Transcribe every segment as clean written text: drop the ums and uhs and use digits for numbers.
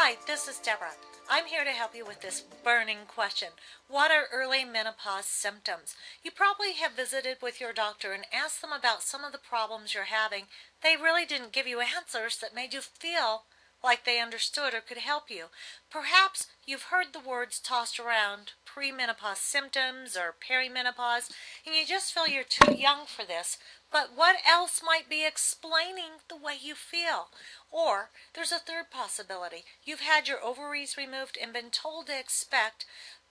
Hi, this is Deborah. I'm here to help you with this burning question. What are early menopause symptoms? You probably have visited with your doctor and asked them about some of the problems you're having. They really didn't give you answers that made you feel like they understood or could help you. Perhaps you've heard the words tossed around, premenopause symptoms or perimenopause, and you just feel you're too young for this. But what else might be explaining the way you feel? Or there's a third possibility. You've had your ovaries removed and been told to expect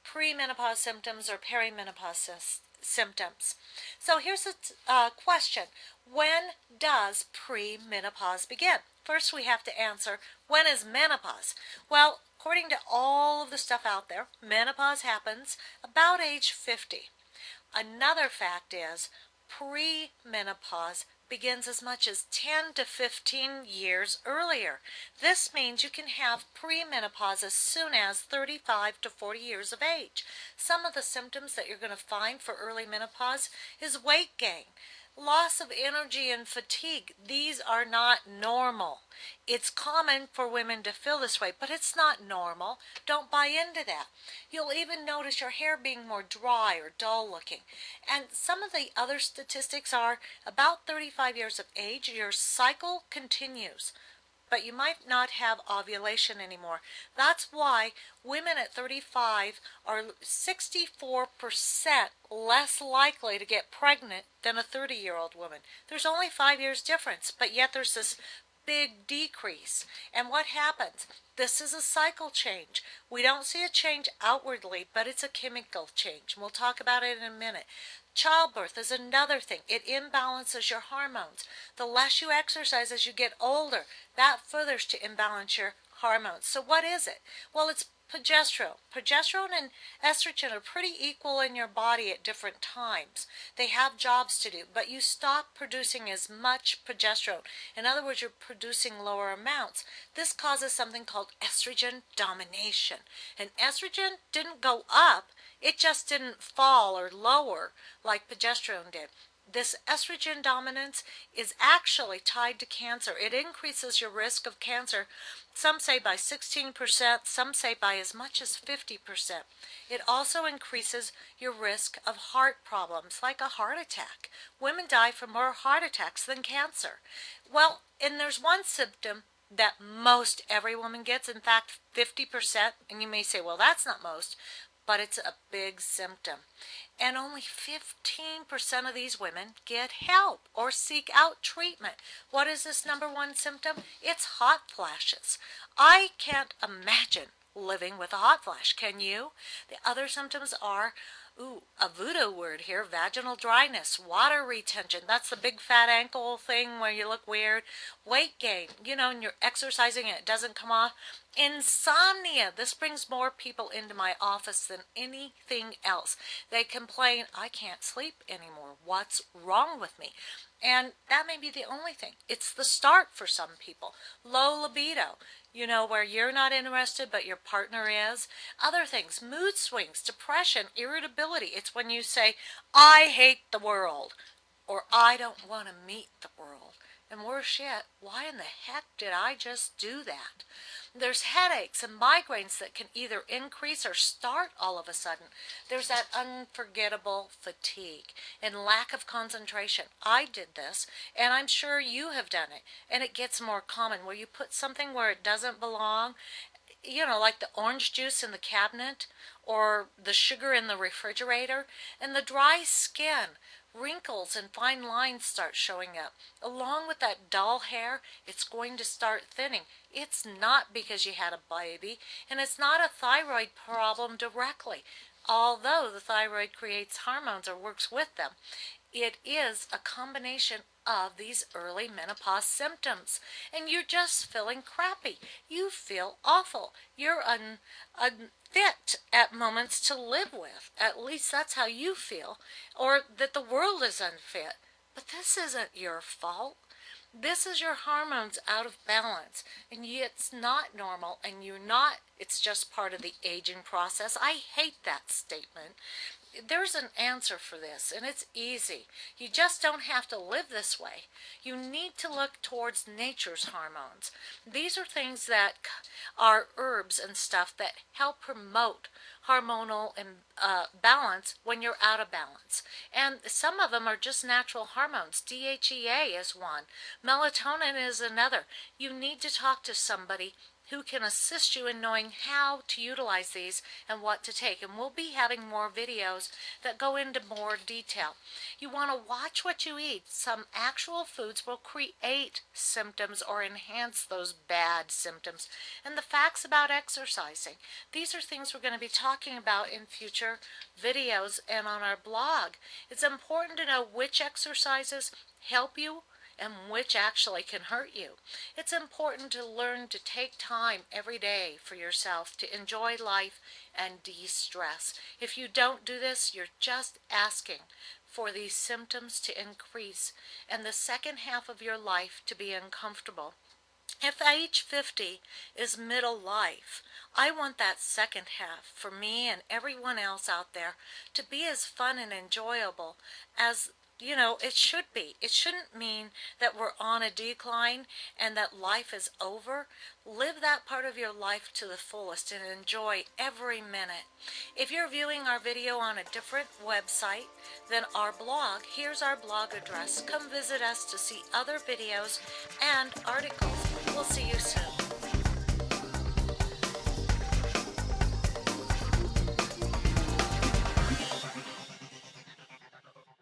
premenopause symptoms or perimenopause symptoms. So here's a question. When does premenopause begin? First, we have to answer, when is menopause? Well, according to all of the stuff out there, menopause happens about age 50. Another fact is premenopause begins as much as 10 to 15 years earlier. This means you can have premenopause as soon as 35 to 40 years of age. Some of the symptoms that you're going to find for early menopause is weight gain, loss of energy and fatigue. These are not normal. It's common for women to feel this way, but it's not normal. Don't buy into that. You'll even notice your hair being more dry or dull looking. And some of the other statistics are about 35 years of age, your cycle continues, but you might not have ovulation anymore. That's why women at 35 are 64% less likely to get pregnant than a 30-year-old woman. There's only 5 years difference, but yet there's this big decrease. And what happens? This is a cycle change. We don't see a change outwardly, but it's a chemical change. We'll talk about it in a minute. Childbirth is another thing. It imbalances your hormones. The less you exercise as you get older, that furthers to imbalance your hormones. So what is it? Well, it's progesterone. Progesterone and estrogen are pretty equal in your body at different times. They have jobs to do, but you stop producing as much progesterone. In other words, you're producing lower amounts. This causes something called estrogen domination. And estrogen didn't go up, it just didn't fall or lower like progesterone did. This estrogen dominance is actually tied to cancer. It increases your risk of cancer, some say by 16%, some say by as much as 50%. It also increases your risk of heart problems, like a heart attack. Women die from more heart attacks than cancer. Well, and there's one symptom that most every woman gets, in fact 50%, and you may say, well, that's not most, but it's a big symptom. And only 15% of these women get help or seek out treatment. What is this number one symptom? It's hot flashes. I can't imagine living with a hot flash. Can you? The other symptoms are, a voodoo word here, vaginal dryness, water retention. That's the big fat ankle thing where you look weird. Weight gain, and you're exercising and it doesn't come off. Insomnia. This brings more people into my office than anything else. They complain, I can't sleep anymore. What's wrong with me? And that may be the only thing. It's the start for some people. Low libido, where you're not interested but your partner is. Other things, mood swings, depression, irritability. It's when you say, I hate the world, or I don't want to meet the world. And worse yet, why in the heck did I just do that? There's headaches and migraines that can either increase or start all of a sudden. There's that unforgettable fatigue and lack of concentration. I did this, and I'm sure you have done it. And it gets more common where you put something where it doesn't belong, like the orange juice in the cabinet or the sugar in the refrigerator, and the dry skin. Wrinkles and fine lines start showing up. Along with that dull hair, it's going to start thinning. It's not because you had a baby, and it's not a thyroid problem directly, although the thyroid creates hormones or works with them. It is a combination of these early menopause symptoms, and you're just feeling crappy. You feel awful. You're unfit at moments to live with. At least that's how you feel, or that the world is unfit. But this isn't your fault. This is your hormones out of balance, and it's not normal, and it's just part of the aging process. I hate that statement. there's an answer for this, and it's easy. You just don't have to live this way. You need to look towards nature's hormones. These are things that are herbs and stuff that help promote hormonal balance when you're out of balance. And some of them are just natural hormones. DHEA is one, melatonin is another. You need to talk to somebody who can assist you in knowing how to utilize these and what to take. And we'll be having more videos that go into more detail. You want to watch what you eat. Some actual foods will create symptoms or enhance those bad symptoms. And the facts about exercising. These are things we're going to be talking about in future videos and on our blog. It's important to know which exercises help you and which actually can hurt you. It's important to learn to take time every day for yourself to enjoy life and de-stress. If you don't do this, you're just asking for these symptoms to increase and the second half of your life to be uncomfortable. If age 50 is middle life, I want that second half for me and everyone else out there to be as fun and enjoyable as it should be. It shouldn't mean that we're on a decline and that life is over. Live that part of your life to the fullest and enjoy every minute. If you're viewing our video on a different website than our blog, here's our blog address. Come visit us to see other videos and articles. We'll see you soon.